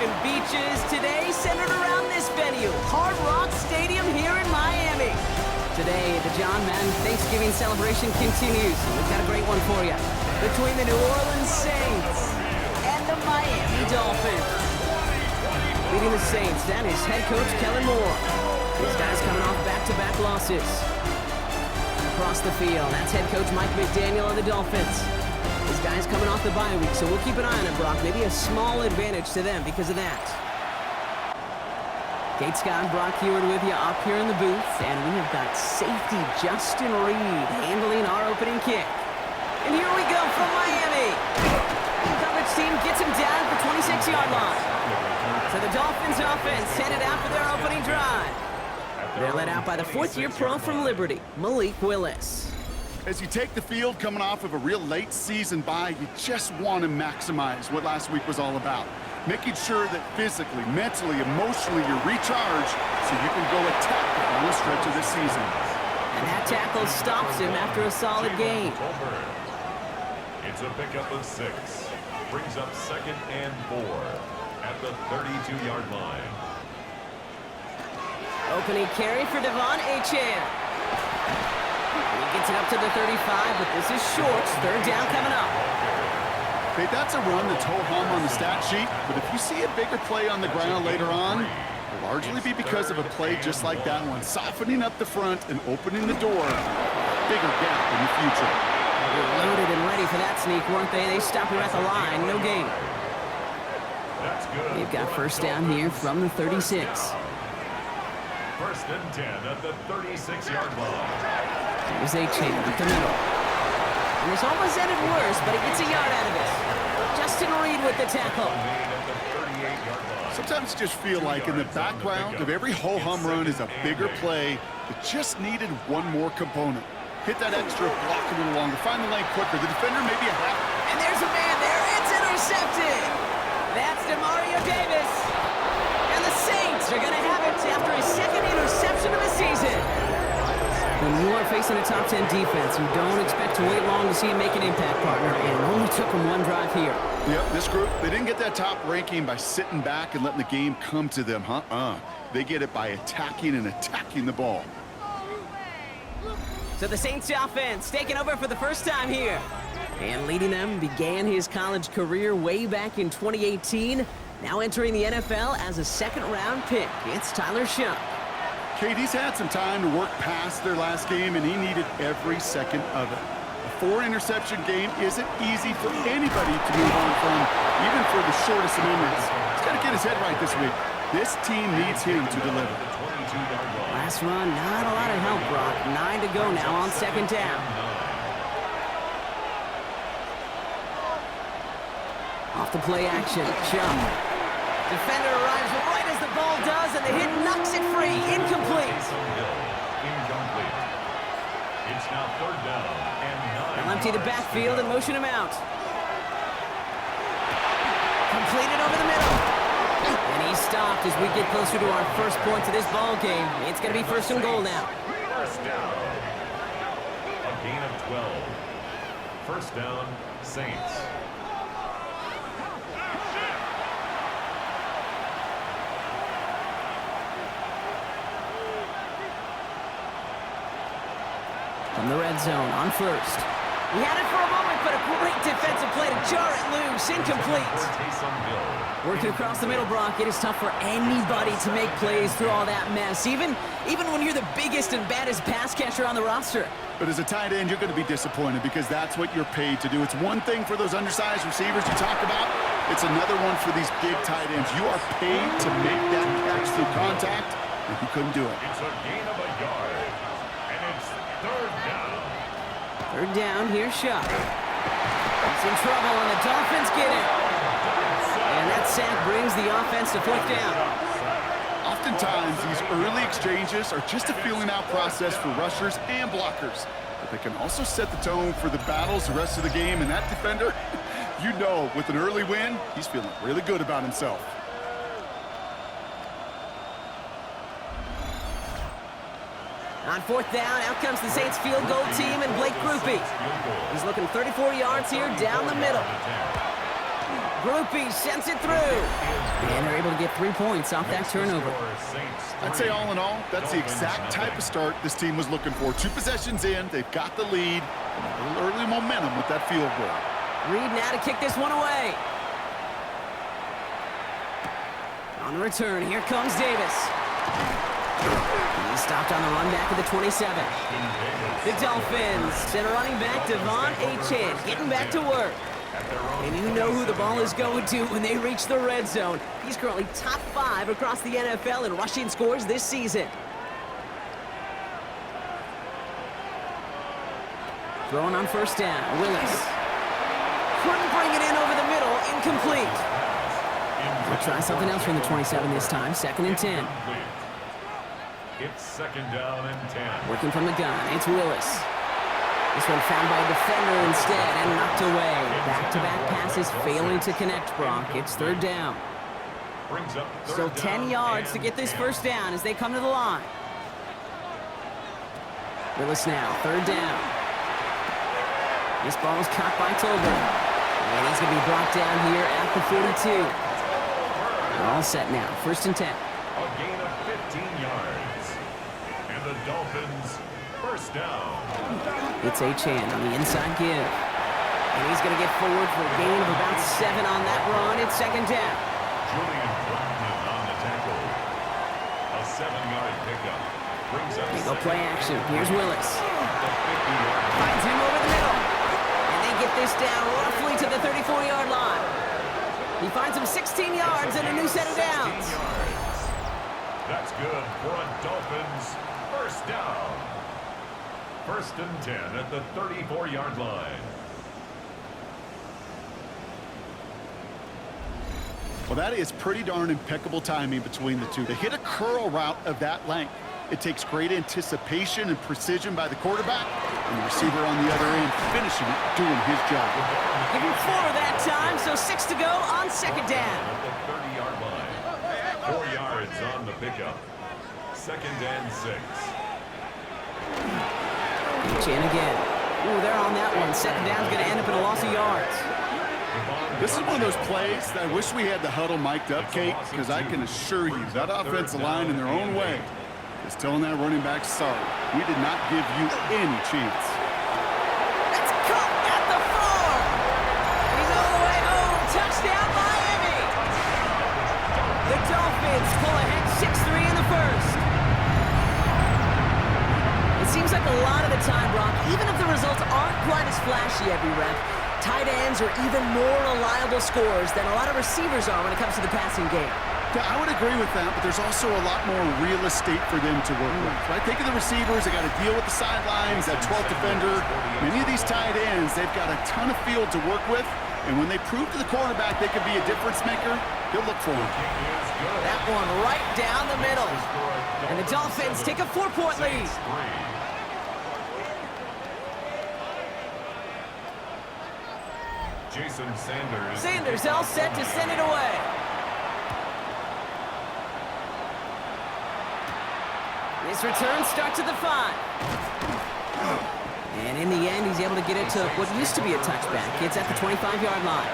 and beaches today centered around this venue, Hard Rock Stadium here in Miami. Today, the John Madden Thanksgiving celebration continues. We've got a great one for you. Between the New Orleans Saints and the Miami Dolphins. Leading the Saints, that is head coach Kellen Moore. These guys coming off back-to-back losses. Across the field, that's head coach Mike McDaniel of the Dolphins. These guys coming off the bye week, so we'll keep an eye on it, Brock. Maybe a small advantage to them because of that. Kate Scott, Brock Heward with you up here in the booth, and we have got safety Justin Reed handling our opening kick. And here we go from Miami. The coverage team gets him down at the 26-yard line. So the Dolphins offense headed out for their opening drive. They're led out by the fourth-year pro from Liberty, Malik Willis. As you take the field coming off of a real late season bye, you just want to maximize what last week was all about. Making sure that physically, mentally, emotionally you're recharged so you can go attack the final stretch of the season. And that tackle stops him after a solid game. It's a pickup of 6. Brings up 2nd and 4 at the 32-yard line. Opening carry for Devon Achane. He gets it up to the 35, but this is short. Third down coming up. Okay, that's a run that's ho-hum on the stat sheet, but if you see a bigger play on the ground later on, it'll largely be because of a play just like that one, softening up the front and opening the door. Bigger gap in the future. They were loaded and ready for that sneak, weren't they? They stopped him at the line. No gain. They've got first down here from the 36. First and 10 at the 36-yard line. Here's Achane at the middle. And this almost ended worse, but he gets a yard out of it. Justin Reed with the tackle. Sometimes you just feel like in the background of every ho-hum run is a bigger play that just needed one more component. Hit that extra block a little longer, find the lane quicker. The defender maybe a half. And there's a man there. It's intercepted. That's DeMario Davis. And the Saints are going to have it after his second interception of the season. When you are facing a top 10 defense, you don't expect to wait long to see him make an impact, partner, and it only took him one drive here. Yep, this group, they didn't get that top ranking by sitting back and letting the game come to them, They get it by attacking and attacking the ball. So the Saints offense taking over for the first time here. And leading them began his college career way back in 2018. Now entering the NFL as a second-round pick. It's Tyler Shough. Kate, he's had some time to work past their last game, and he needed every second of it. A 4-interception game isn't easy for anybody to move on from, even for the shortest of minutes. He's got to get his head right this week. This team needs him to deliver. Last run, not a lot of help, Brock. 9 to go now on second down. Off the play action, Shough. Defender arrives right as the ball does, and the hit knocks it free. Incomplete. It's now third down and 9. They'll empty the backfield and motion him out. Completed over the middle. And he's stopped as we get closer to our first point to this ball game. It's going to be first and goal now. First down. A gain of 12. First down, Saints. From the red zone on first. He had it for a moment, but a great defensive play to jar it loose. Incomplete. Working across the middle, Brock, it is tough for anybody to make plays through all that mess, even when you're the biggest and baddest pass catcher on the roster. But as a tight end, you're going to be disappointed because that's what you're paid to do. It's one thing for those undersized receivers you talk about. It's another one for these big tight ends. You are paid to make that catch through contact, and he couldn't do it. It's a gain of a yard. Third down. Third down, here's Shough. He's in trouble, and the Dolphins get it. And that sack brings the offense to fourth down. Oftentimes, these early exchanges are just a feeling-out process for rushers and blockers. But they can also set the tone for the battles the rest of the game. And that defender, you know, with an early win, he's feeling really good about himself. On fourth down, out comes the Saints field goal team and Blake Grupe. He's looking 34 yards here down the middle. Grupe sends it through. And they're to get 3 points off that turnover. I'd say all in all, that's the exact type of start this team was looking for. 2 possessions in, they've got the lead, and a little early momentum with that field goal. Reed now to kick this one away. On the return, here comes Davis. He's stopped on the run back at the 27. The Dolphins send a running back, Devon Achane, getting back to work. And you know who the ball is going to when they reach the red zone. He's currently top 5 across the NFL in rushing scores this season. Throwing on first down, Willis. Couldn't bring it in over the middle, incomplete. We'll try something else from the 27 this time, 2nd and 10. It's 2nd down and 10. Working from the gun, it's Willis. This one found by a defender instead and knocked away. Back-to-back passes failing to connect, Brock. It's 3rd down. Brings up Still 10 yards to get this first down as they come to the line. Willis now, 3rd down. This ball is caught by Tolbert. And he's going to be brought down here at the 42. All set now, 1st and 10. A gain of 15 yards. And the Dolphins, 1st down. It's Achane on the inside give. And he's going to get forward for a gain of about 7 on that run. It's 2nd down. Julian Blackman on the tackle. A 7-yard pickup. Brings up They go play action. Here's Willis. the 50-yard line. Finds him over the middle. And they get this down roughly to the 34-yard line. He finds him 16 yards and a new set of downs. That's good for a Dolphins 1st down. 1st and 10 at the 34-yard line. Well, that is pretty darn impeccable timing between the two. They hit a curl route of that length. It takes great anticipation and precision by the quarterback, and the receiver on the other end finishing it, doing his job. Give him 4 that time, so 6 to go on 2nd down. At the 30-yard line. 4 yards on the pickup. 2nd and 6. Chin again. Ooh, they're on that one. 2nd down's going to end up in a loss of yards. This is one of those plays that I wish we had the huddle mic'd up, Kate, because I can assure you that offensive line in their own way is telling that running back, sorry, we did not give you any chance. That's caught at the 4. He's all the way home. Touchdown, Miami. The Dolphins pull ahead 6-3 in the 1st. It seems like a lot of the time, Brock, even if the results aren't quite as flashy every rep, tight ends are even more reliable scorers than a lot of receivers are when it comes to the passing game. Yeah, I would agree with that, but there's also a lot more real estate for them to work with. Right? Think of the receivers. They got to deal with the sidelines, that 12th defender. Many of these tight ends, they've got a ton of field to work with, and when they prove to the quarterback they could be a difference maker, he'll look for them. That one right down the middle. And the Dolphins take a 4-point lead. Jason Sanders. Sanders all set to send it away. This return starts at the 5. And in the end, he's able to get it to what used to be a touchback. It's at the 25-yard line.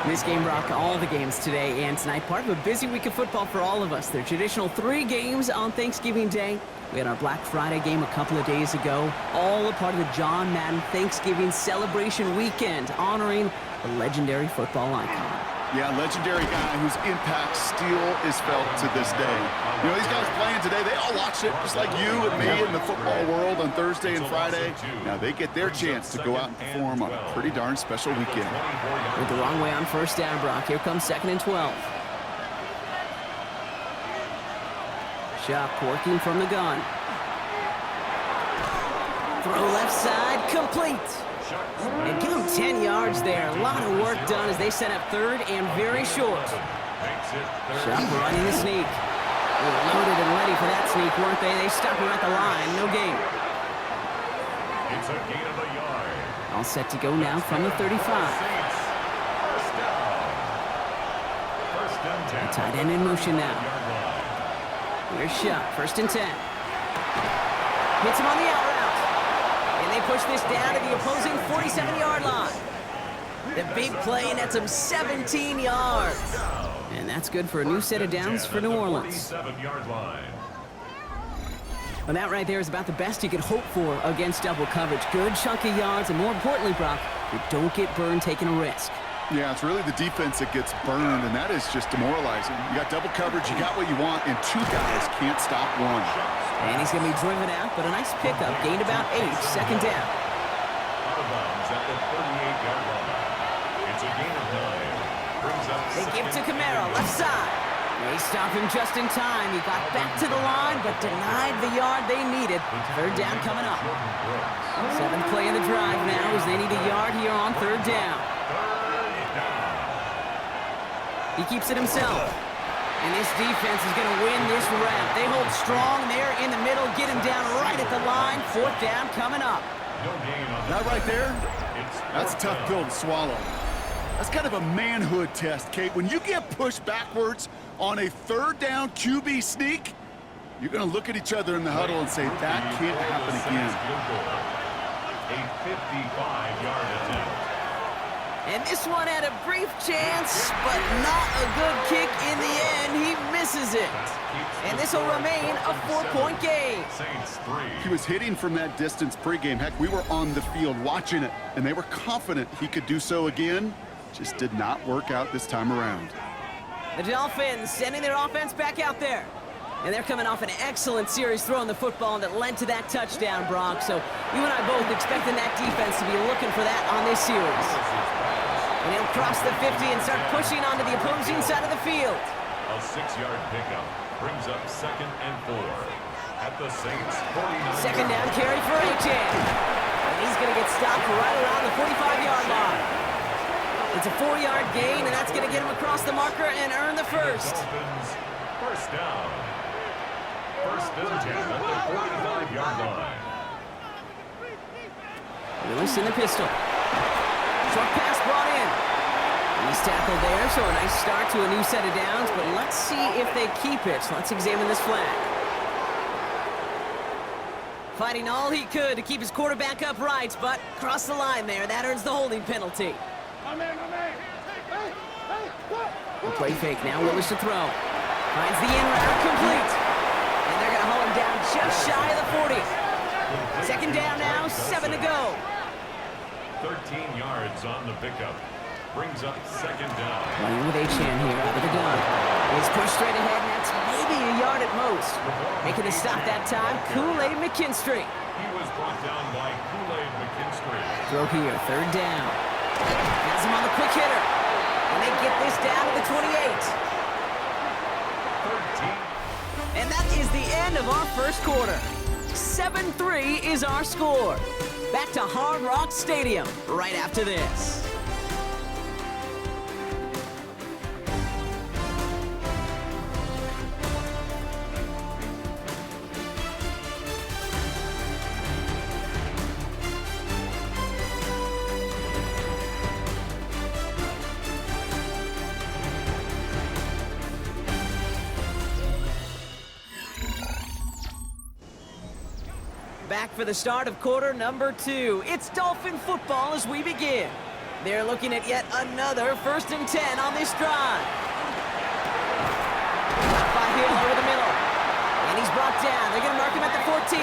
This game, Brock, all the games today and tonight, part of a busy week of football for all of us. Their traditional 3 games on Thanksgiving Day. We had our Black Friday game a couple of days ago, all a part of the John Madden Thanksgiving celebration weekend, honoring a legendary football icon. Yeah, legendary guy whose impact still is felt to this day. You know, these guys playing today, they all watched it just like you and me in the football world on Thursday and Friday. Now they get their chance to go out and perform on a pretty darn special weekend. With the wrong way on first down, Brock. Here comes 2nd and 12. Shock working from the gun. Throw left side, complete. And give him 10 yards there. A lot of work done as they set up 3rd and very short. Shock running the sneak. They were loaded and ready for that sneak, weren't they? They stopped him at the line. No gain. It's a gain of a yard. All set to go now from the 35. First down. 1st and 10. Tight end in motion now. Here's Shock, 1st and 10. Hits him on the out route. And they push this down to the opposing 47-yard line. The big play nets him 17 yards. And that's good for a new set of downs for New Orleans. 47-yard line. Well, that right there is about the best you could hope for against double coverage. Good chunky yards, and more importantly, Brock, you don't get burned taking a risk. Yeah, it's really the defense that gets burned, and that is just demoralizing. You got double coverage, you got what you want, and two guys can't stop one. And he's going to be driven out, but a nice pickup. Gained about 8, second down. Out of bounds at the 38-yard line. It's a gain of 9. Brings up They give to Camaro, left side. They stop him just in time. He got back to the line, but denied the yard they needed. Third down coming up. 7th play of the drive now as they need a yard here on third down. He keeps it himself. And this defense is going to win this round. They hold strong there in the middle, get him down right at the line. 4th down coming up. That right there, that's a tough pill to swallow. That's kind of a manhood test, Kate. When you get pushed backwards on a third down QB sneak, you're going to look at each other in the huddle and say, that can't happen again. A 55-yard attempt. And this one had a brief chance, but not a good kick in the end. He misses it. And this will remain a 4-point game. He was hitting from that distance pregame. Heck, we were on the field watching it, and they were confident he could do so again. Just did not work out this time around. The Dolphins sending their offense back out there. And they're coming off an excellent series throwing the football that led to that touchdown, Brock. So you and I both expecting that defense to be looking for that on this series. And he'll cross the 50 and start pushing onto the opposing side of the field. A 6-yard pickup brings up 2nd and 4 at the Saints 49. Second down carry for H.N. And he's going to get stopped right around the 45-yard line. It's a 4-yard gain, and that's going to get him across the marker and earn the first. Dolphins, first down. 1st and 10 at the 45-yard line. Lewis in the pistol. Short pass brought in. He's tackled there, so a nice start to a new set of downs, but let's see if they keep it. Let's examine this flag. Fighting all he could to keep his quarterback upright, but crossed the line there. That earns the holding penalty. The play fake now, Willis to throw. Finds the in route complete. And they're going to haul him down just shy of the 40. Second down now, 7 to go. 13 yards on the pickup. Brings up 2nd down. Running with H.N. here out of the gun. He's pushed straight ahead, and that's maybe a yard at most. Making the stop that time, Kool-Aid McKinstry. He was brought down by Kool-Aid McKinstry. Throw here, 3rd down. Has him on the quick hitter. And they get this down to the 28. 13. And that is the end of our first quarter. 7-3 is our score. Back to Hard Rock Stadium right after this. Back for the start of quarter number 2. It's Dolphin football as we begin. They're looking at yet another 1st and 10 on this drive. By Hill over the middle. And he's brought down. They're going to mark him at the 14.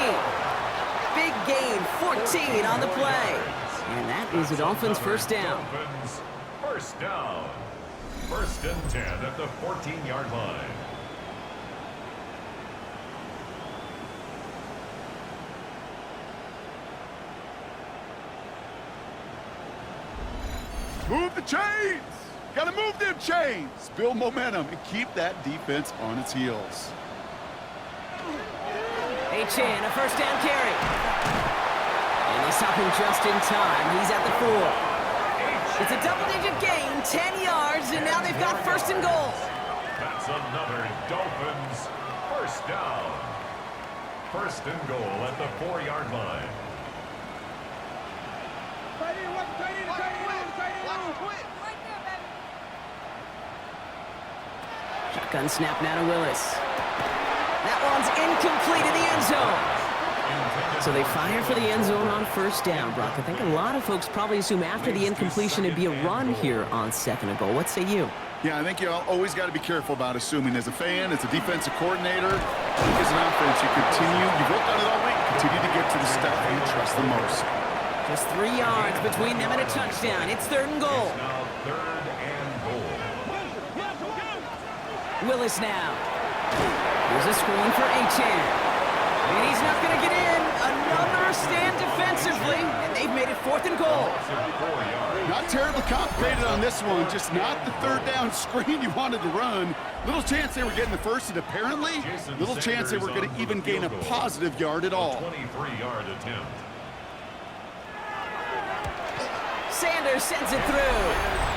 Big gain, 14 on the play. And that is the Dolphins' first down. Dolphins, first down. 1st and 10 at the 14-yard line. Move the chains! Gotta move them chains! Build momentum and keep that defense on its heels. H.N., a 1st down carry. And they stop him just in time. He's at the 4. It's a double-digit gain, 10 yards, and now they've got 1st and goal. That's another Dolphins first down. 1st and goal at the 4-yard line. Shotgun snap now to Willis. That one's incomplete in the end zone. So they fire for the end zone on first down, Brock. I think a lot of folks probably assume after the incompletion it'd be a run here on second and goal. What say you? Yeah, I think you always got to be careful about assuming. As a fan, as a defensive coordinator, I think as an offense, you've worked on it all week, continue to get to the stuff you trust the most. Just 3 yards between them and a touchdown. It's third and goal. Now third and goal. Willis now. Here's a screen for Achan. And he's not going to get in. Another stand defensively, and they've made it fourth and goal. Not terribly complicated on this one, just not the third down screen you wanted to run. Little chance they were getting the first, and apparently, little chance they were going to even gain a positive yard at all. 23-yard attempt. Sanders sends it through.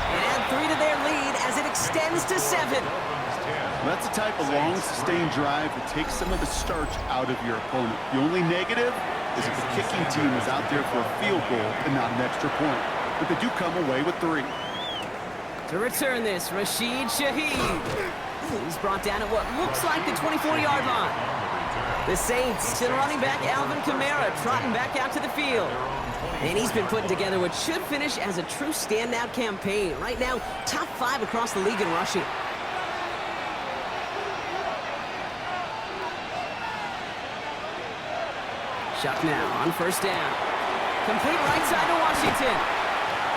And add 3 to their lead as it extends to 7. That's the type of long, sustained drive that takes some of the starch out of your opponent. The only negative is if the kicking team is out there for a field goal and not an extra point. But they do come away with 3. To return this, Rashid Shaheed. He's brought down at what looks like the 24-yard line. The Saints still running back Alvin Kamara, trotting back out to the field. And he's been putting together what should finish as a true standout campaign. Right now, top 5 across the league in rushing. Shuck now on first down. Complete right side to Washington.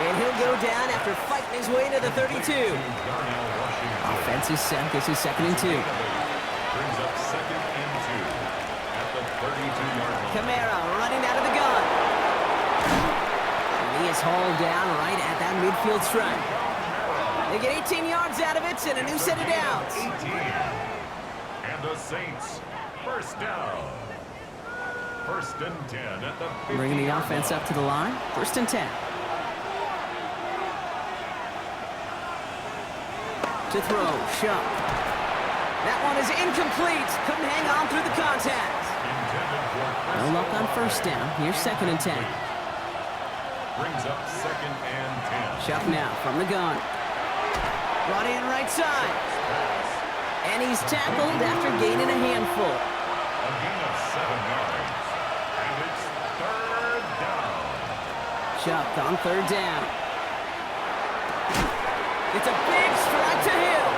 And he'll go down after fighting his way to the 32. Offense is set. This is second and 2. Brings up second and 2 at the 32-yard line. Kamara running out of the gun. And he is hauled down right at that midfield stripe. They get 18 yards out of it and a new set of downs. 18. And the Saints first down. First and 10 at the 50. Bringing the offense up to the line. First and 10. To throw, Shuck. That one is incomplete. Couldn't hang on through the contact. No luck on first down. Here's second and 10. Brings up second and 10. Shuck now from the gun. Brought in right side. And he's tackled after gaining a handful. A gain of 7 yards. And it's third down. Shuck on third down. It's a big strike to Hill.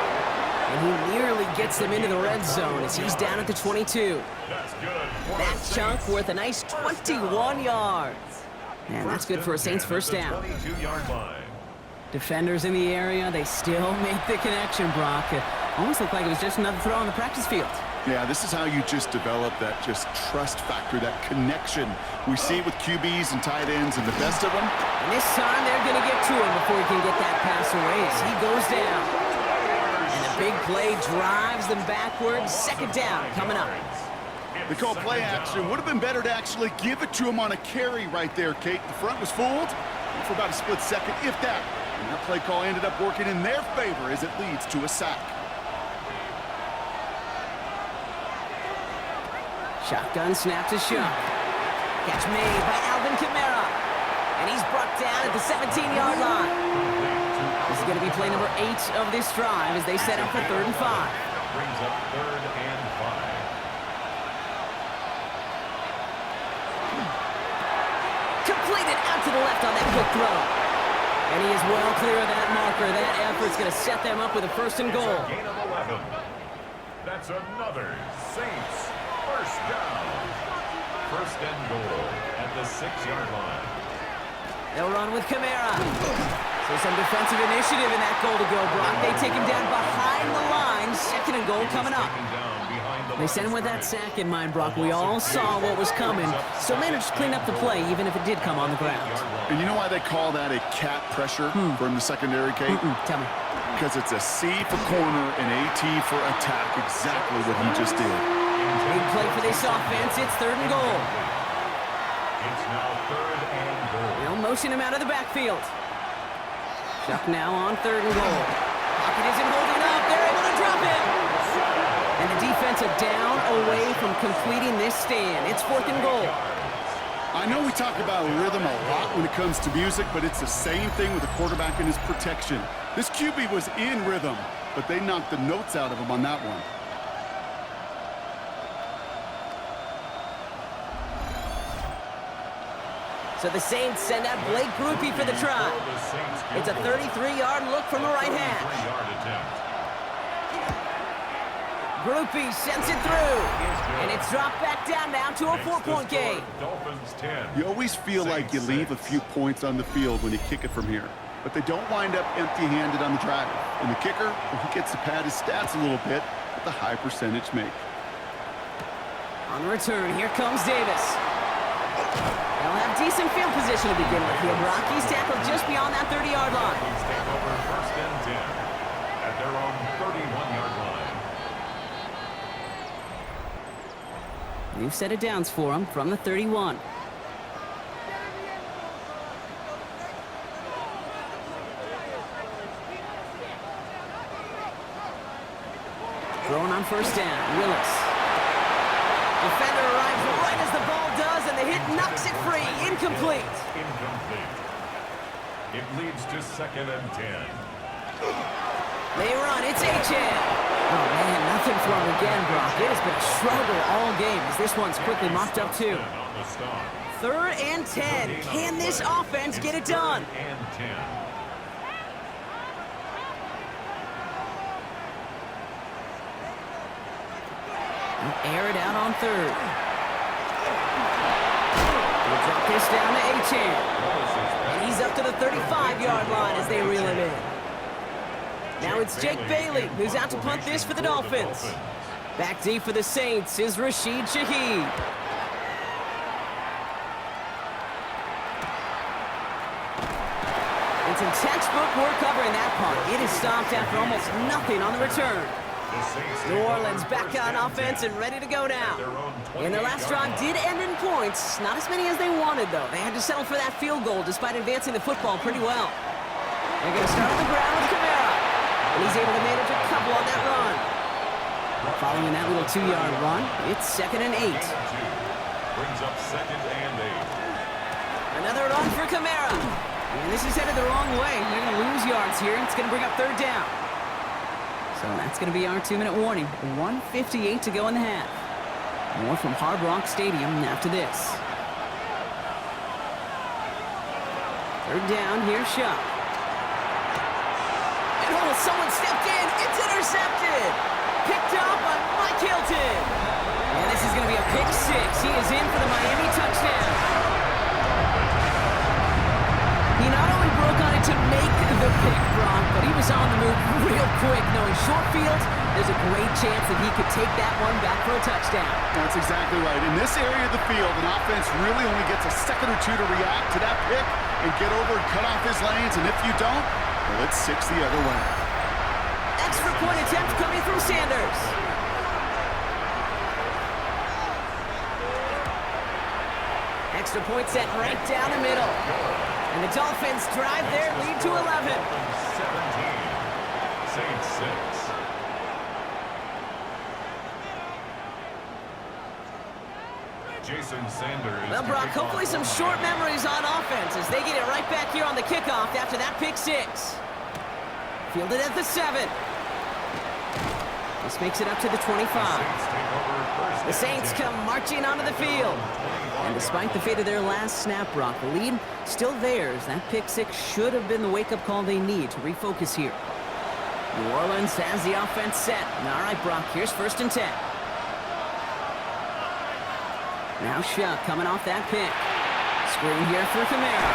And he nearly gets them into the red zone as he's down at the 22. That's good. That chunk worth a nice 21 yards. And that's good for a Saints first down. 22-yard line. Defenders in the area, they still make the connection, Brock. It almost looked like it was just another throw on the practice field. Yeah, this is how you just develop that just trust factor, that connection. We see it with QBs and tight ends and the best of them. And this time they're going to get to him before he can get that pass away as he goes down. And the big play drives them backwards. Second down coming up. They call play action. Would have been better to actually give it to him on a carry right there, Kate. The front was fooled for about a split second, if that. And that play call ended up working in their favor as it leads to a sack. Shotgun snap to Shuck. Catch made by Alvin Kamara. And he's brought down at the 17-yard line. This is going to be play number 8 of this drive as they set up for third and 5. Brings up third and 5. Completed out to the left on that quick throw. And he is well clear of that marker. That effort's going to set them up with a first and goal. Gain of 11. That's another Saints first down. First and goal at the 6-yard line. They'll run with Kamara. So some defensive initiative in that goal to go, Brock. They take him down behind the line. Second and goal coming up. They sent him with that sack in mind, Brock. We all saw what was coming, so managed to clean up the play, even if it did come on the ground. And you know why they call that a cat pressure from the secondary, Kate? Tell me. Because it's a C for corner and a T for attack, exactly what he just did. Big play for this offense. It's third and goal. It's now third and goal. They'll motion him out of the backfield. Shuck now on third and goal. Pocket isn't holding up. They're able to drop him. And the defense are down away from completing this stand. It's fourth and goal. I know we talk about rhythm a lot when it comes to music, but it's the same thing with the quarterback and his protection. This QB was in rhythm, but they knocked the notes out of him on that one. So the Saints send out Blake Groupie for the try. It's a 33-yard look from the right hash. Groupie sends it through. And it's dropped back down now to a 4-point game. Dolphins 10. You always feel like you leave a few points on the field when you kick it from here. But they don't wind up empty-handed on the drive. And the kicker, well, he gets to pad his stats a little bit with a high percentage make. On the return, here comes Davis. They'll have decent field position to begin with here, Brock. He's tackled just beyond that 30-yard line. Dolphins take over 1st and 10 at their own 31-yard line. New set of downs for him from the 31. Throwing on 1st down, Willis. Defender arrives right as the ball does, and the hit knocks it free. Incomplete. Incomplete. It leads to 2nd and 10. They run. It's HN. Oh, man, nothing for him again, Brock. It has been a struggle all game as this one's quickly mopped up, too. 3rd and 10. Can this offense get it done? 3rd and 10. Air it out on 3rd. We'll drop this down to HN. And he's up to the 35-yard line as they reel him in. Now it's Jake Bailey who's out to punt this for the Dolphins. Back deep for the Saints is Rashid Shaheed. And some textbook work covering that punt. It is stopped after almost nothing on the return. New Orleans back on offense and ready to go now. And their last drive did end in points. Not as many as they wanted, though. They had to settle for that field goal despite advancing the football pretty well. They're going to start on the ground with Kamara. And he's able to manage a couple on that run. Following that little 2-yard run, it's 2nd and 8. Brings up 2nd and 8. Another run for Kamara. And this is headed the wrong way. They're going to lose yards here, and it's going to bring up 3rd down. So that's going to be our 2-minute warning. 1:58 to go in the half. More from Hard Rock Stadium after this. 3rd down, here's Shuck. And oh, someone stepped in. It's intercepted. Picked up by Mike Hilton. And this is going to be a pick 6. He is in for the Miami touchdown. He not only broke on it to make the pick, Brock, but he was on the move real quick, knowing short field, there's a great chance that he could take that one back for a touchdown. That's exactly right. In this area of the field, an offense really only gets a second or two to react to that pick and get over and cut off his lanes, and if you don't, well, it's 6 the other way. Extra point attempt coming from Sanders. Extra point set right down the middle. And the Dolphins drive their lead to 11. 17. Saints 6. Jason Sanders. Well, Brock, hopefully some short memories on offense as they get it right back here on the kickoff after that pick 6. Fielded at the 7. This makes it up to the 25. The Saints come marching onto the field. And despite the fate of their last snap, Brock, the lead still theirs. That pick 6 should have been the wake-up call they need to refocus here. New Orleans has the offense set. All right, Brock, here's 1st and 10. Now Shuck coming off that pick. Screen here for Kamara.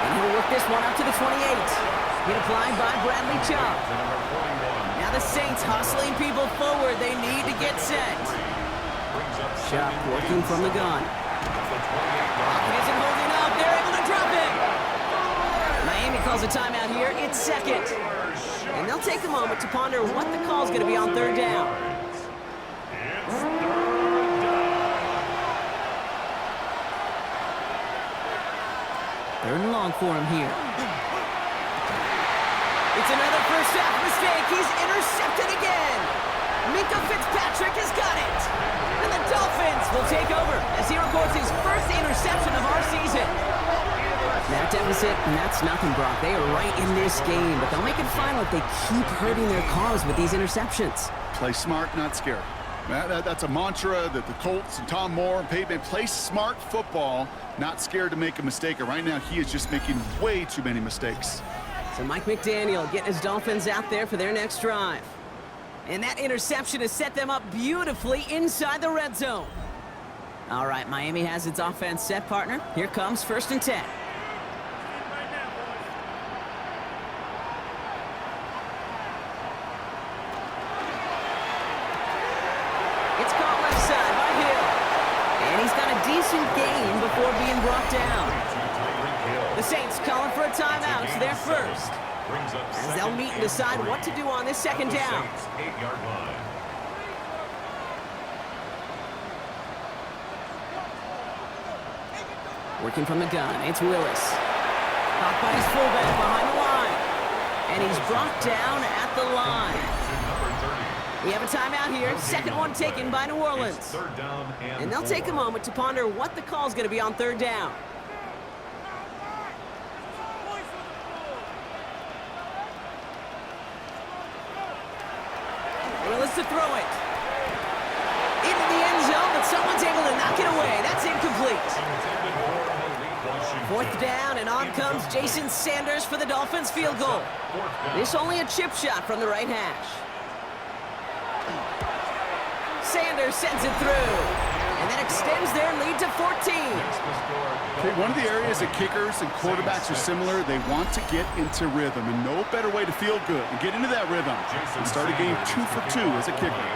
And he'll work this one up to the 28. Hit applied by Bradley Chubb. Now the Saints hustling people forward. They need to get set. Shuck working from the gun. Pocket isn't holding up. They're able to drop it. Miami calls a timeout here. It's 2nd. And they'll take a moment to ponder what the call is going to be on 3rd down. Third and long for him here. It's another first half mistake. He's intercepted again. Minka Fitzpatrick has got it. And the Dolphins will take over as he records his first interception of our season. That deficit, and that's nothing, Brock. They are right in this game, but they'll make it final if they keep hurting their cause with these interceptions. Play smart, not scared. That's a mantra that the Colts and Tom Moore and Peyton play smart football, not scared to make a mistake. And right now, he is just making way too many mistakes. So Mike McDaniel getting his Dolphins out there for their next drive. And that interception has set them up beautifully inside the red zone. All right, Miami has its offense set, partner. Here comes 1st and 10. It's caught left side by Hill. And he's got a decent gain before being brought down. The Saints calling for a timeout. It's their first. As they'll meet and decide what to do on this 2nd down. 8-yard line. Working from the gun, it's Willis. Caught by his fullback behind the line. And he's brought down at the line. We have a timeout here. 2nd one taken by New Orleans. And they'll take a moment to ponder what the call's going to be on 3rd down. Willis to throw it. Into the end zone, but someone's able to knock it away. That's incomplete. 4th down, and on comes Jason Sanders for the Dolphins field goal. This only a chip shot from the right hash. Sanders sends it through, and that extends their lead to 14. Okay, one of the areas that kickers and quarterbacks are similar, they want to get into rhythm, and no better way to feel good and get into that rhythm and start a game 2 for 2 as a kicker.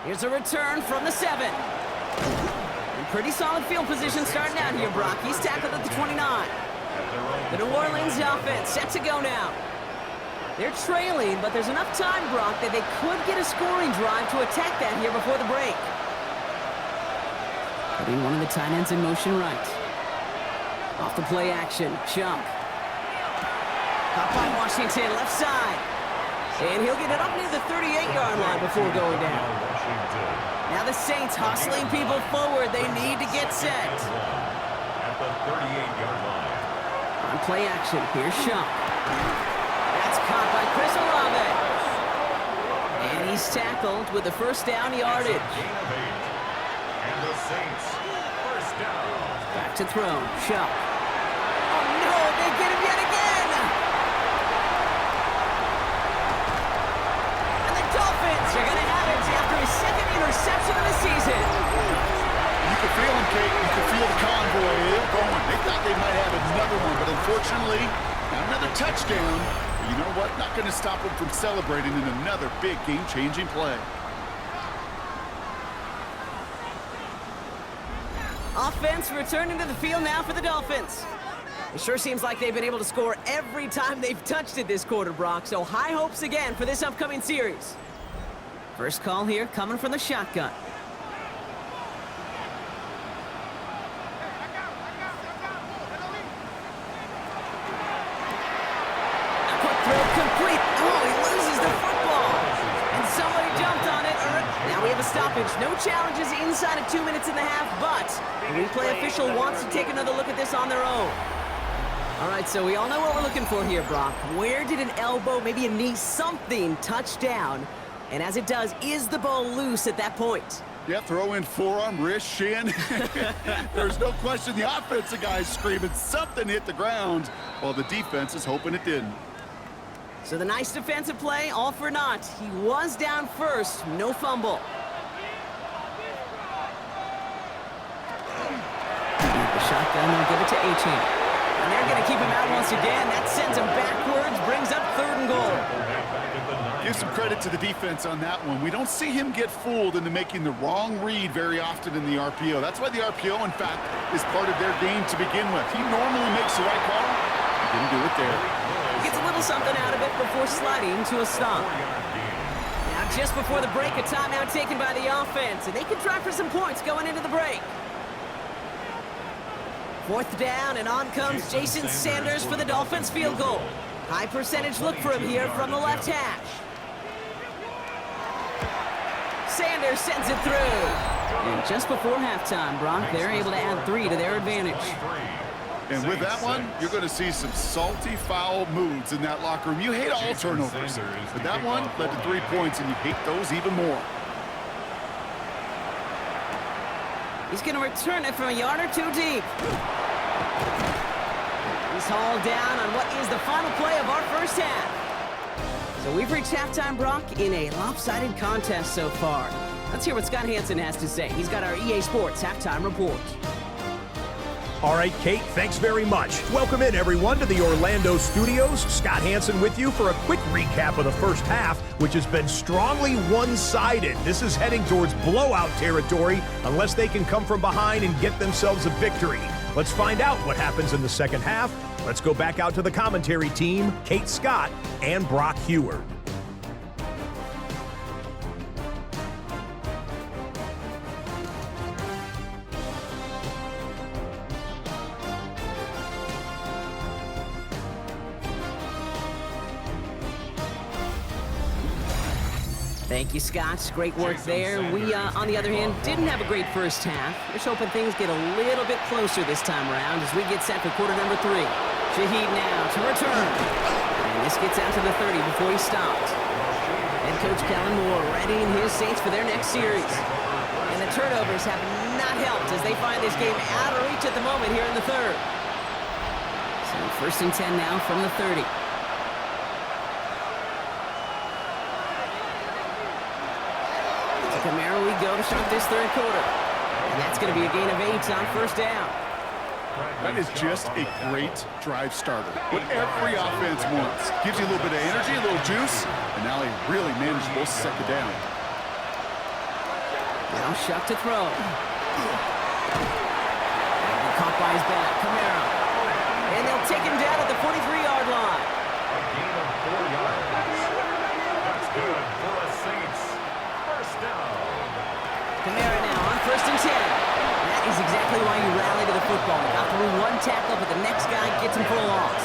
Here's a return from the 7. And pretty solid field position starting out here, Brock. He's tackled at the 29. The New Orleans offense set to go now. They're trailing, but there's enough time, Brock, that they could get a scoring drive to attack that here before the break. Putting one of the tight ends in motion right. Off the play action, Chunk. Caught by Washington, left side. And he'll get it up near the 38-yard line before going down. Now the Saints hustling people forward. They need to get set. At the 38-yard line. On play action, here's Chunk. That's caught by Chris Olave. And he's tackled with the 1st down yardage. And the Saints, 1st down. Back to throw, Chunk. Oh no, they get him yet again! And the Dolphins are going to have it after his 2nd interception of the season. You can feel them, Kate. You can feel the convoy. They're going. They thought they might have another one, but unfortunately, not another touchdown. You know what? Not going to stop them from celebrating in another big game-changing play. Offense returning to the field now for the Dolphins. It sure seems like they've been able to score every time they've touched it this quarter, Brock, so high hopes again for this upcoming series. First call here coming from the shotgun. A quick throw complete. Oh, he loses the football. And somebody jumped on it. Now we have a stoppage. No challenges inside of 2 minutes and a half, but the replay official wants to take another look at this on their own. All right, so we all know what we're looking for here, Brock. Where did an elbow, maybe a knee, something touch down? And as it does, is the ball loose at that point? Yeah, throw in forearm, wrist, shin. There's no question the offensive guy's screaming something hit the ground while the defense is hoping it didn't. So the nice defensive play, all for naught. He was down first, no fumble. The shotgun, they'll give it to Achane. And they're going to keep him out once again. That sends him backwards, brings up 3rd and goal. Give some credit to the defense on that one. We don't see him get fooled into making the wrong read very often in the RPO. That's why the RPO, in fact, is part of their game to begin with. He normally makes the right call. He didn't do it there. He gets a little something out of it before sliding to a stop. Now, just before the break, a timeout taken by the offense, and they can try for some points going into the break. 4th down, and on comes Jason Sanders for the Dolphins field goal. High percentage look for him here from the left hash. Sanders sends it through. And just before halftime, Brock, they're able to add 3 to their advantage. And with that one, you're going to see some salty, foul moods in that locker room. You hate all turnovers, but that one led to 3 points, and you hate those even more. He's going to return it from a yard or two deep. He's hauled down on what is the final play of our first half. So we've reached halftime, Brock, in a lopsided contest so far. Let's hear what Scott Hansen has to say. He's got our EA Sports halftime report. All right, Kate, thanks very much. Welcome in, everyone, to the Orlando studios. Scott Hansen with you for a quick recap of the first half, which has been strongly one-sided. This is heading towards blowout territory unless they can come from behind and get themselves a victory. Let's find out what happens in the second half. Let's go back out to the commentary team, Kate Scott and Brock Heward. Thank you, Scott. Great work there. We, on the other hand, didn't have a great first half. Just hoping things get a little bit closer this time around as we get set for quarter number 3. Shaheed now to return. And this gets out to the 30 before he stopped. Head coach Kellen Moore readying his Saints for their next series. And the turnovers have not helped as they find this game out of reach at the moment here in the third. So first and 10 now from the 30. Camaro we go to start this third quarter. And that's going to be a gain of 8 on first down. That is just a great drive starter. What every offense wants. Gives you a little bit of energy, a little juice, and now a really manageable second down. Now Shuck to throw. Caught by his back, Camaro. And they'll take him down at the 43-yard line. A gain of 4 yards. That's good for the Saints. First down. Camaro now on first and 10. That is exactly why you rally to the football. Got through one tackle, but the next guy gets him for a loss.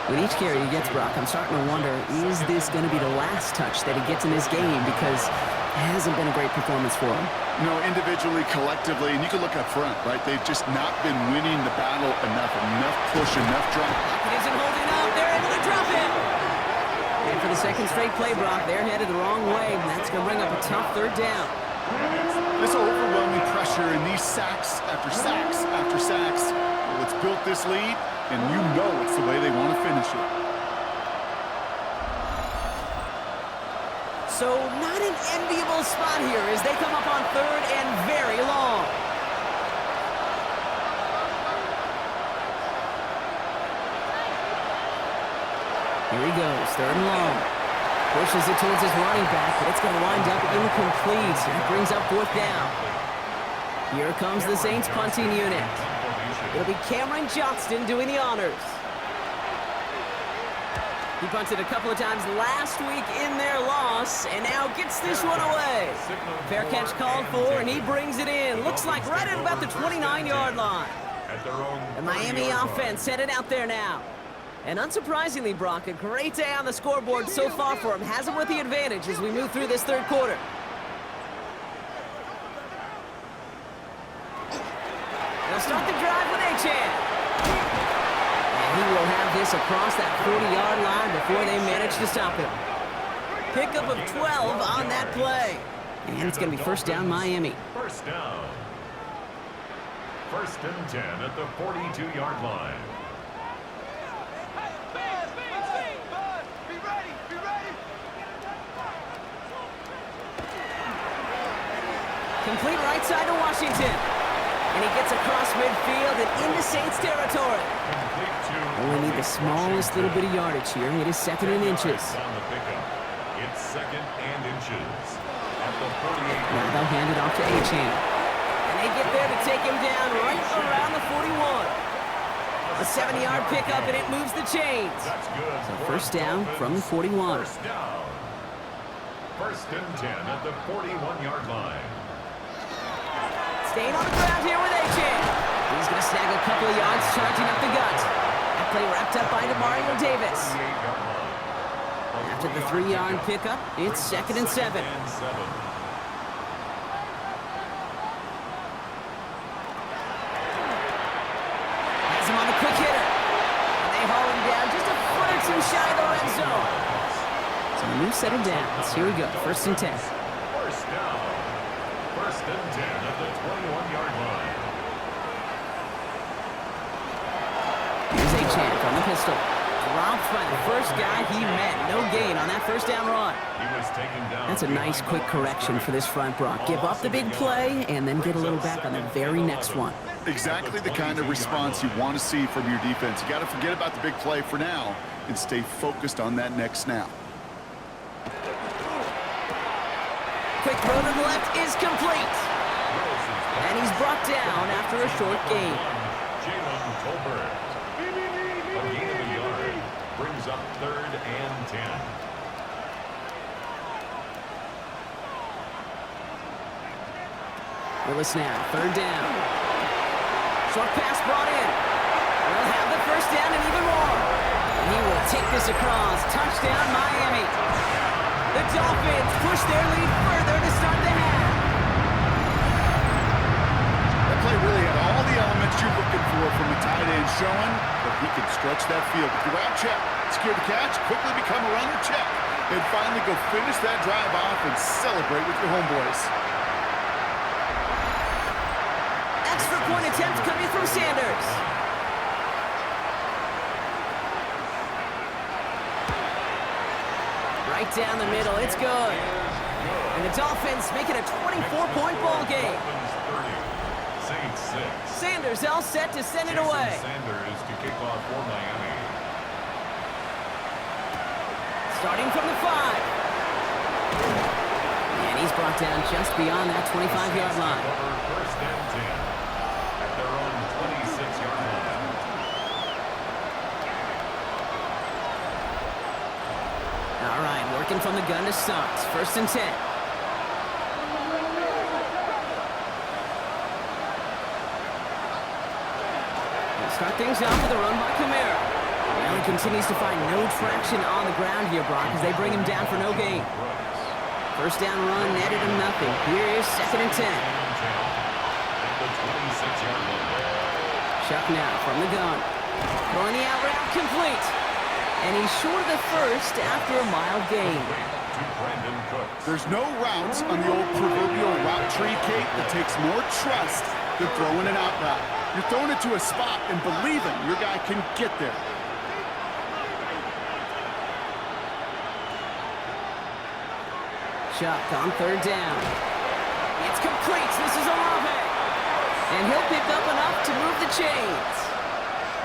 With each carry he gets, Brock, I'm starting to wonder, is this going to be the last touch that he gets in this game? Because it hasn't been a great performance for him. No, individually, collectively, and you can look up front, right? They've just not been winning the battle enough. Enough push, enough drop. It isn't holding up. They're able to drop it. And for the second straight play, Brock, they're headed the wrong way, and that's going to bring up a tough third down. This overwhelming pressure and these sacks after sacks after sacks, well, it's built this lead, and you know it's the way they want to finish it. So not an enviable spot here as they come up on third and very long. Here he goes, third and long. Pushes it towards his running back, but it's going to wind up incomplete. That brings up fourth down. Here comes the Saints punting unit. It'll be Cameron Johnston doing the honors. He punted a couple of times last week in their loss, and now gets this one away. Fair catch called for, and he brings it in. Looks like right at about the 29-yard line. The Miami offense headed out there now. And unsurprisingly, Brock, a great day on the scoreboard so far for him. Has him with the advantage as we move through this third quarter. They'll start the drive with Achane. And he will have this across that 40-yard line before they manage to stop him. Pickup of 12 on that play. And it's going to be first down Miami. First down. First and 10 at the 42-yard line. Complete right side to Washington. And he gets across midfield and into Saints territory. Only need the smallest little bit of yardage here. It is second and inches. It's second and inches. At the 48. Now they'll hand it off to Achane. And they get there to take him down right around the 41. A 70-yard pickup, and it moves the chains. That's good. So first down from the 41. First down. First and 10 at the 41-yard line. Staying on the ground here with Achane. He's going to snag a couple of yards, charging up the gut. That play wrapped up by Demario Davis. After the 3-yard pickup, it's second and 7. And we've settled down. So here we go, 1st and 10. First down. 1st and 10 at the 21-yard line. Here's Achane on the pistol. Dropped by the first guy he met. No gain on that 1st down run. He was taken down. That's a nice quick correction for this front, Brock. Give up the big play and then get a little back on the very next one. Exactly the kind of response you want to see from your defense. You got to forget about the big play for now and stay focused on that next snap. Quick throw to the left is complete. And he's brought down after a short gain. Jalen Tolbert. A gain of a yard brings up 3rd and 10. Willis now, 3rd down. Short pass brought in. We'll have the 1st down and even more. And he will take this across. Touchdown, Miami. The Dolphins push their lead further to start the half. That play really had all the elements you're looking for from a tight end, showing that he can stretch that field. With your route check, secure the catch, quickly become a runner check, and finally go finish that drive off and celebrate with your homeboys. Extra point attempt coming from Sanders. Right down the middle, it's good. And the Dolphins make it a 24-point ball game. Dolphins 30, Saints 6. Sanders all set to send it away. Sanders to kick off for Miami. Starting from the 5. And he's brought down just beyond that 25-yard line. 1st and 10 at their own 26-yard line. All right, working from the gun to start. 1st and 10. We'll start things off with a run by Kamara. Well, he continues to find no traction on the ground here, Brock, as they bring him down for no gain. 1st down run netted him nothing. Here is 2nd and 10. At the 26-yard line. Chuck now from the gun. Throwing the out route complete. And he's short of the 1st after a mild gain. There's no routes on the old proverbial route tree, Kate, that takes more trust than throwing an out route. You're throwing it to a spot and believing your guy can get there. Chuck on 3rd down. It's complete. This is Olave. And he'll pick up enough to move the chains.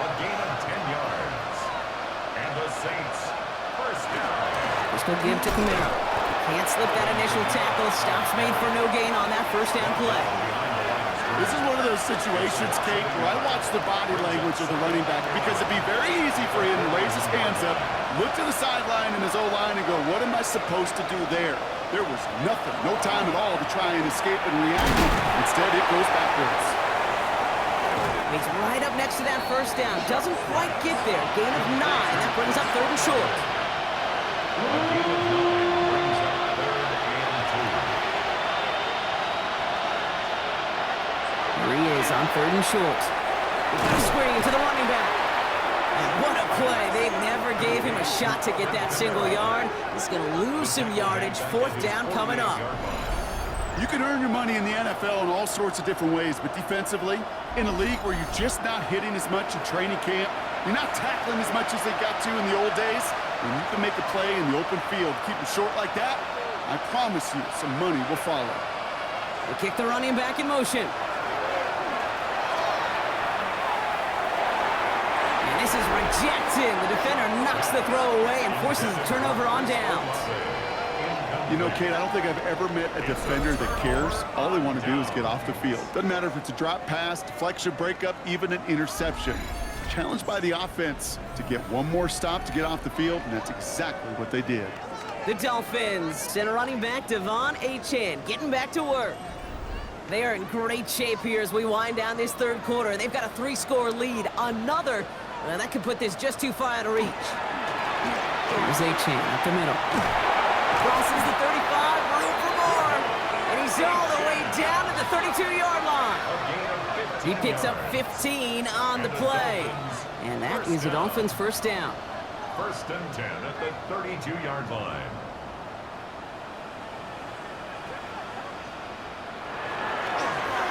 A gain of 10 yards. And the Saints, 1st down. Pistol give to Kamara. Can't slip that initial tackle. Stops made for no gain on that 1st down play. This is one of those situations, Kate, where I watch the body language of the running back because it'd be very easy for him to raise his hands up, look to the sideline in his O-line and go, what am I supposed to do there? There was nothing, no time at all to try and escape and react. Instead, it goes backwards. He's right up next to that 1st down. Doesn't quite get there. Gain of 9. That brings up 3rd and short. A gain of 9 brings up 3rd and 2. Here he is on 3rd and short. He's got a screen to the running back. And what a play. They never gave him a shot to get that single yard. He's going to lose some yardage. 4th down coming up. You can earn your money in the NFL in all sorts of different ways, but defensively, in a league where you're just not hitting as much in training camp, you're not tackling as much as they got to in the old days, when you can make a play in the open field, keep it short like that, I promise you some money will follow. They kick the running back in motion. And this is rejected. The defender knocks the throw away and forces a turnover on downs. You know, Kate, I don't think I've ever met a defender that cares. All they want to do is get off the field. Doesn't matter if it's a drop pass, deflection, breakup, even an interception. Challenged by the offense to get one more stop to get off the field, and that's exactly what they did. The Dolphins send a running back, Devon Achane, getting back to work. They are in great shape here as we wind down this 3rd quarter. They've got a 3-score lead. Another, well, that could put this just too far out of reach. Here's Achane up the middle. Crosses the 35, room for more. And he's all the way down to the 32-yard line. He picks up 15 on the play. And that is the Dolphins' 1st down. 1st and 10 at the 32-yard line.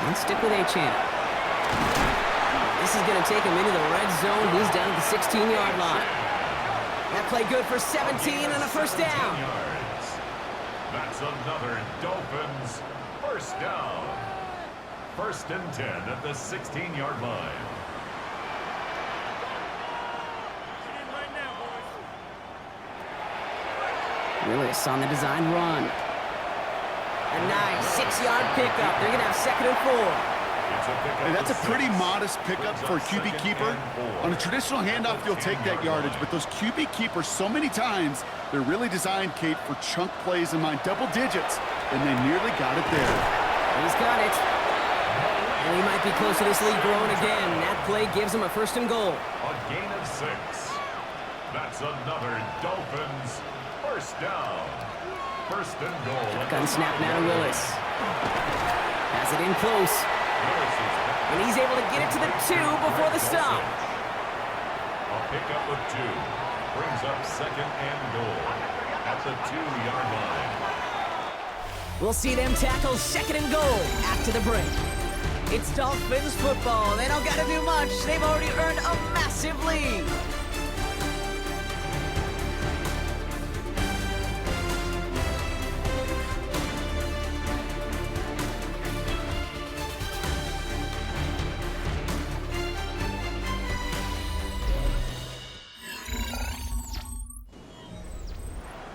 And stick with Achane. This is going to take him into the red zone. He's down at the 16-yard line. That play good for 17 and a first down. That's another Dolphins first down. 1st and 10 at the 16-yard line. Willis on the design run. A nice 6-yard pickup. They're going to have 2nd and 4. Hey, that's a pretty modest pickup for a QB keeper. On a traditional handoff, you'll take that yardage, but those QB keepers, so many times, they're really designed, Kate, for chunk plays in mind, double digits, and they nearly got it there. He's got it. And he might be close to this lead growing again. That play gives him a 1st and goal. A gain of 6. That's another Dolphins first down. 1st and goal. Gun snap now to Willis. Has it in close. And he's able to get it to the 2 before the stop. A pickup of 2. Brings up 2nd and goal at the 2-yard line. We'll see them tackle 2nd and goal after the break. It's Dolphins football. They don't got to do much. They've already earned a massive lead.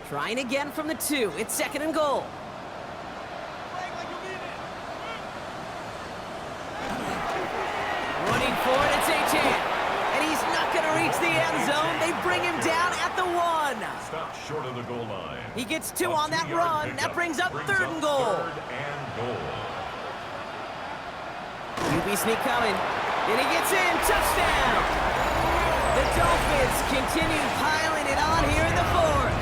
Trying again from the 2. It's 2nd and goal. Running for it, it's Achane. And he's not going to reach the end zone. They bring him down at the 1. Stop short of the goal line. He gets 2 on that run. That brings up 3rd and goal. 3rd and goal. QB sneak coming. And he gets in. Touchdown. The Dolphins continue piling it on here in the 4th.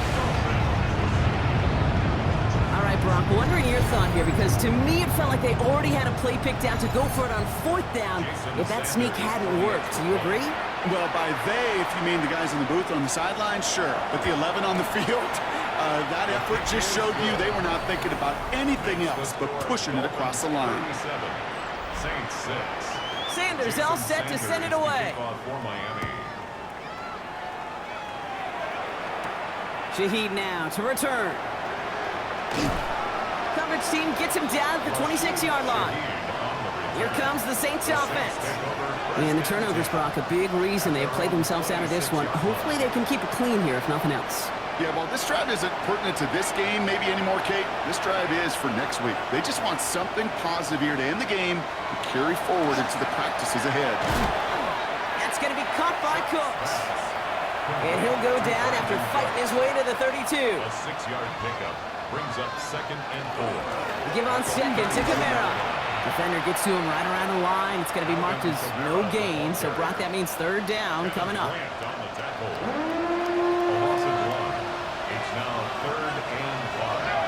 All right, Brock, wondering your thought here, because to me it felt like they already had a play picked out to go for it on 4th down if that sneak hadn't worked. Do you agree? Well, by they, if you mean the guys in the booth on the sideline, sure. But the 11 on the field, that effort just showed you they were not thinking about anything else but pushing it across the line. Saints 6. Sanders all set to send it away. For Miami. Shaheed now to return. Coverage team gets him down at the 26-yard line. Here comes the Saints offense. And the turnovers, Brock, a big reason they have played themselves out of this one. Hopefully they can keep it clean here, if nothing else. Yeah, well, this drive isn't pertinent to this game maybe anymore, Kate. This drive is for next week. They just want something positive here to end the game and carry forward into the practices ahead. That's going to be caught by Cooks. And he'll go down after fighting his way to the 32. A 6-yard pickup brings up 2nd and 4. Give on 2nd to Kamara. Defender gets to him right around the line. It's going to be marked as no gain. So, Brock, that means 3rd down coming up. On the tackle. A loss of 1. It's now 3rd and 5.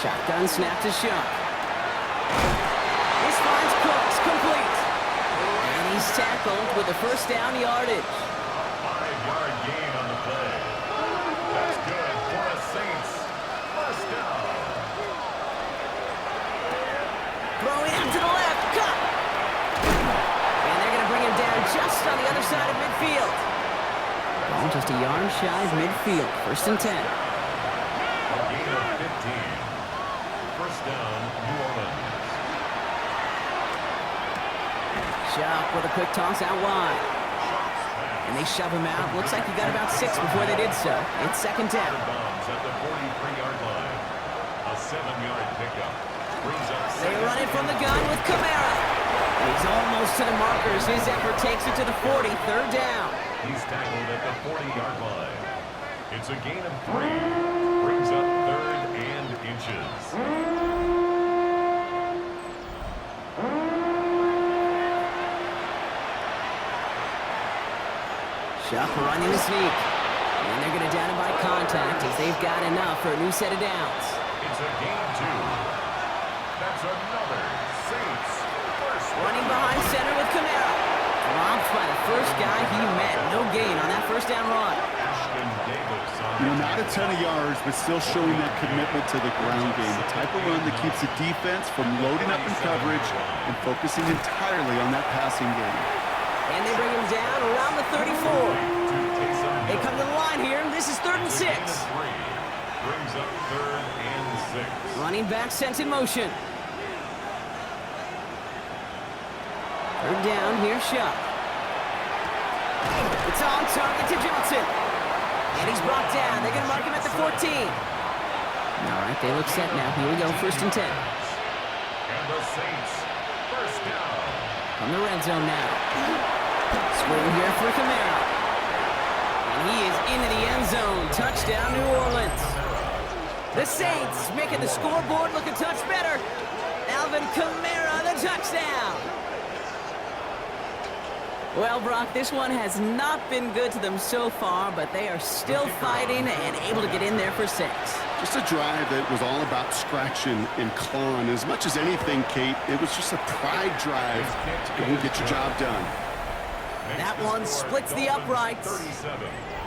Shotgun snap to Shuck. This finds Cooks complete. And he's tackled with a 1st down yardage. 5-yard gain on the play. That's good for a Saints 1st down. Throwing out to the left. Cut. And they're going to bring him down just on the other side of midfield. Ball just a yard shy of midfield. 1st and 10. A gain of 15. 1st down, New Orleans. Shuck with a quick toss out wide. And they shove him out. Looks like he got about 6 before they did so. It's 2nd down. Bombs at the 43-yard line. A 7-yard pickup. Brings up They run it from the gun with Kamara. And he's almost to the markers. His effort takes it to the 40. 3rd down. He's tackled at the 40-yard line. It's a gain of 3. Brings up 3rd and inches. Shuck running the sneak. And they're going to down him by contact as they've got enough for a new set of downs. It's a gain of 2. That's another Saints first. Running behind center with Kamara. Dropped by the first guy he met. No gain on that touchdown run. You know, not a ton of yards, but still showing that commitment to the ground game. The type of run that keeps the defense from loading up in coverage and focusing entirely on that passing game. And they bring him down around the 34. They come to the line here, and this is 3rd and 6. Brings up 3rd and 6. Running back sent in motion. 3rd down, here's Shuck. It's on target to Johnson. And he's brought down. They're going to mark him at the 14. All right, they look set now. Here we go, 1st and 10. And the Saints, 1st down. From the red zone now. Swing here for Kamara. And he is into the end zone. Touchdown, New Orleans. The Saints making the scoreboard look a touch better. Alvin Kamara, the touchdown. Well, Brock, this one has not been good to them so far, but they are still fighting and able to get in there for 6. Just a drive that was all about scratching and clawing. As much as anything, Kate, it was just a pride drive to go and get your job done. That one splits the uprights.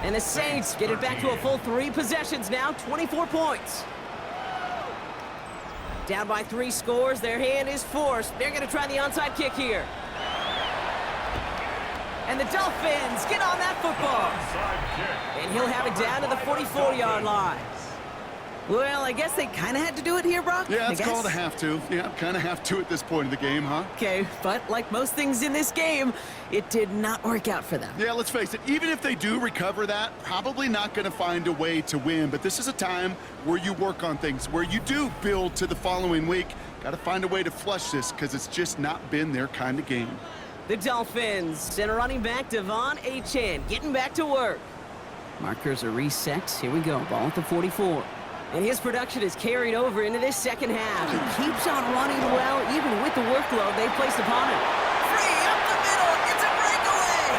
And the Saints get it back to a full 3 possessions now, 24 points. Down by 3 scores, their hand is forced. They're going to try the onside kick here. And the Dolphins get on that football. And he'll have it down to the 44-yard line. Well, I guess they kind of had to do it here, Brock. Yeah, it's called a have to. Yeah, kind of have to at this point in the game, huh? Okay, but like most things in this game, it did not work out for them. Yeah, let's face it, even if they do recover that, probably not going to find a way to win. But this is a time where you work on things, where you do build to the following week. Got to find a way to flush this because it's just not been their kind of game. The Dolphins send a running back, Devon Achane, getting back to work. Markers are reset. Here we go, ball at the 44. And his production is carried over into this second half. He keeps on running well, even with the workload they placed upon him. Free up the middle, it's a breakaway!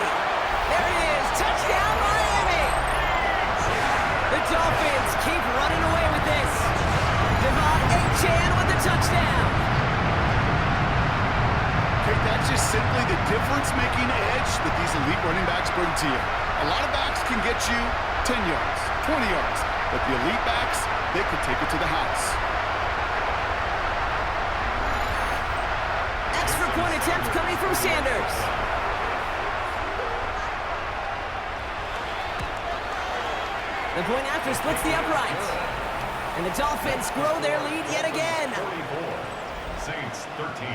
There it is, touchdown Miami! The Dolphins keep running away with this. Devon Achane with the touchdown. Okay, that's just simply the difference-making edge that these elite running backs bring to you. A lot of backs can get you 10 yards, 20 yards, but the elite backs, they could take it to the house. Extra point attempt coming from Sanders. The point after splits the uprights. And the Dolphins grow their lead yet again. 44, Saints 13.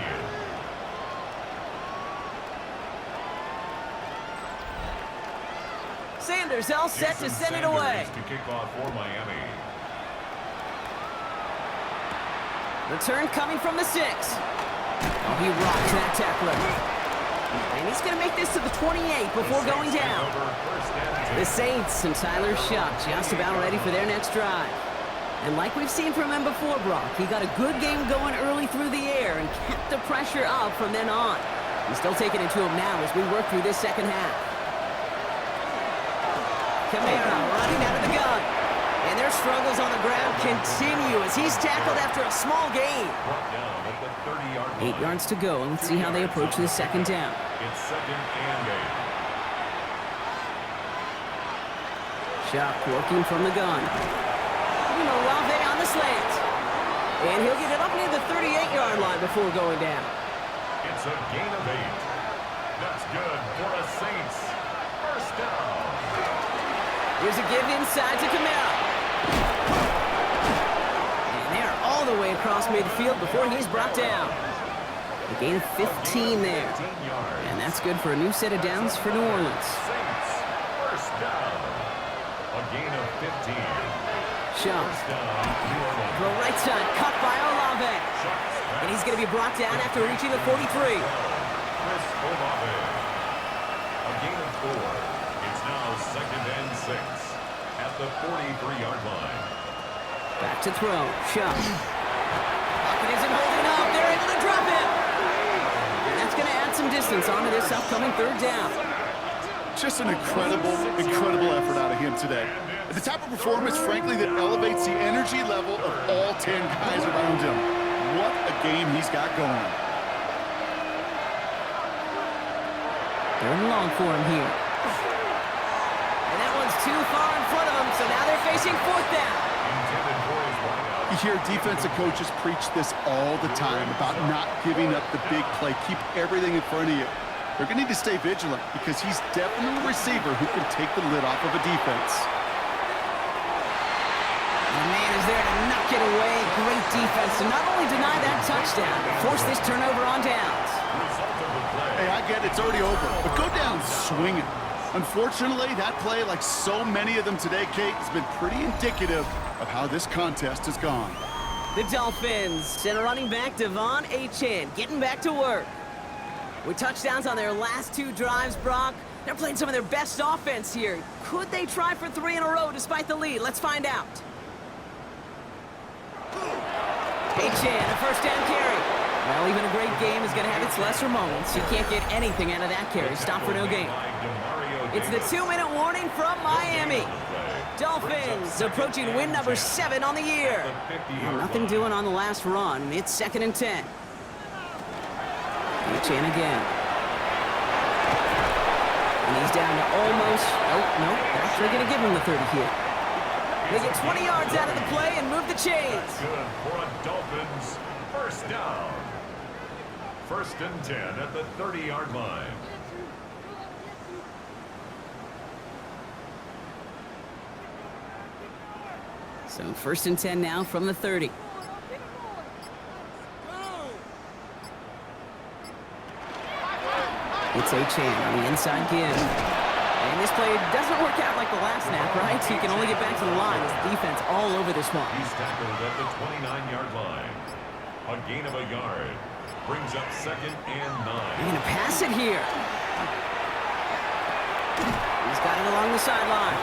Sanders all set to send it away. To kick off for Miami. Return coming from the 6. Oh, he rocks that tackler. And he's going to make this to the 28 before going down. The Saints and Tyler Shuck just about ready for their next drive. And like we've seen from him before, Brock, he got a good game going early through the air and kept the pressure up from then on. He's still taking it to him now as we work through this second half. Kamara running out of the gun. And their struggles on the ground continue as he's tackled after a small gain. 8 yards to go. Let's see how they approach this second down. It's 2nd and 8. Shuck working from the gun. Olave on the slant. And he'll get it up near the 38-yard line before going down. It's a gain of 8. That's good for the Saints. 1st down. Here's a give inside to Kamara. And they're all the way across midfield before he's brought down. A gain of 15 there. And that's good for a new set of downs for New Orleans. Saints, 1st down. A gain of 15. Shuck. The right side cut by Olave. And he's going to be brought down after reaching the 43. Chris Olave. A gain of 4. It's now 2nd and 6 at the 43-yard line. Back to throw. Shuck. Pocket isn't holding up. They're able to drop him. And that's going to add some distance onto this upcoming 3rd down. Just an incredible effort out of him today. The type of performance, frankly, that elevates the energy level of all 10 guys around him. What a game he's got going. 3rd and long for him here. And that was too far in front of them, so now they're facing fourth down. Intended for his wideout. You hear defensive coaches preach this all the time about not giving up the big play. Keep everything in front of you. They're going to need to stay vigilant because he's definitely a receiver who can take the lid off of a defense. The man is there to knock it away. Great defense to not only deny that touchdown, but force this turnover on downs. Hey, I get it's already over, but go down swinging. Unfortunately, that play, like so many of them today, Kate, has been pretty indicative of how this contest has gone. The Dolphins send a running back, Devon Achane, getting back to work. With touchdowns on their last 2 drives, Brock, they're playing some of their best offense here. Could they try for 3 in a row despite the lead? Let's find out. Achane, a first down carry. Well, even a great game is going to have its lesser moments. You can't get anything out of that carry. Stop for no gain. It's the 2-minute warning from Miami. Dolphins approaching win number 7 on the year. Well, nothing doing on the last run. It's 2nd and 10. Achane again. And he's down to almost... Oh, no. They're actually going to give him the 30 here. They get 20 yards out of the play and move the chains. Good for a Dolphins first down. 1st and 10 at the 30-yard line. So 1st and 10 now from the 30. It's Achane on the inside give. And this play doesn't work out like the last snap, right? So you can only get back to the line as the defense all over this one. He's tackled at the 29-yard line. A gain of a yard. Brings up 2nd and 9. They're going to pass it here. He's got it along the sideline.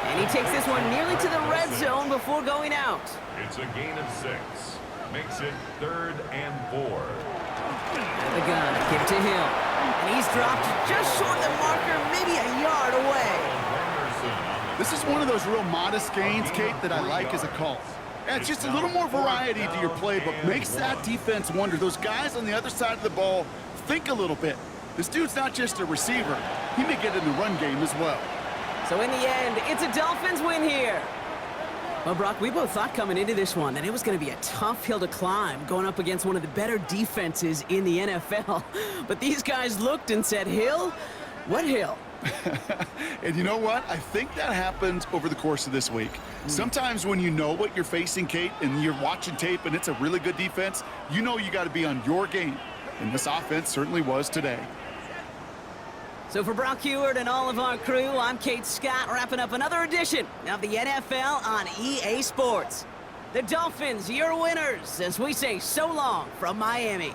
And he takes this one nearly to the red zone before going out. It's a gain of 6. Makes it 3rd and 4. Out of the gun, give it to Hill. And he's dropped just short of the marker, maybe a yard away. This is one of those real modest gains, Kate, that I like as a call. Yeah, it's just a little more variety to your playbook. Makes that defense wonder. Those guys on the other side of the ball think a little bit. This dude's not just a receiver. He may get in the run game as well. So in the end, it's a Dolphins win here. Well, Brock, we both thought coming into this one that it was going to be a tough hill to climb going up against one of the better defenses in the NFL. But these guys looked and said, Hill? What hill? And you know what? I think that happens over the course of this week. Sometimes when you know what you're facing, Kate, and you're watching tape and it's a really good defense, you know you got to be on your game. And this offense certainly was today. So for Brock Heward and all of our crew, I'm Kate Scott, wrapping up another edition of the NFL on EA Sports. The Dolphins, your winners, as we say so long from Miami.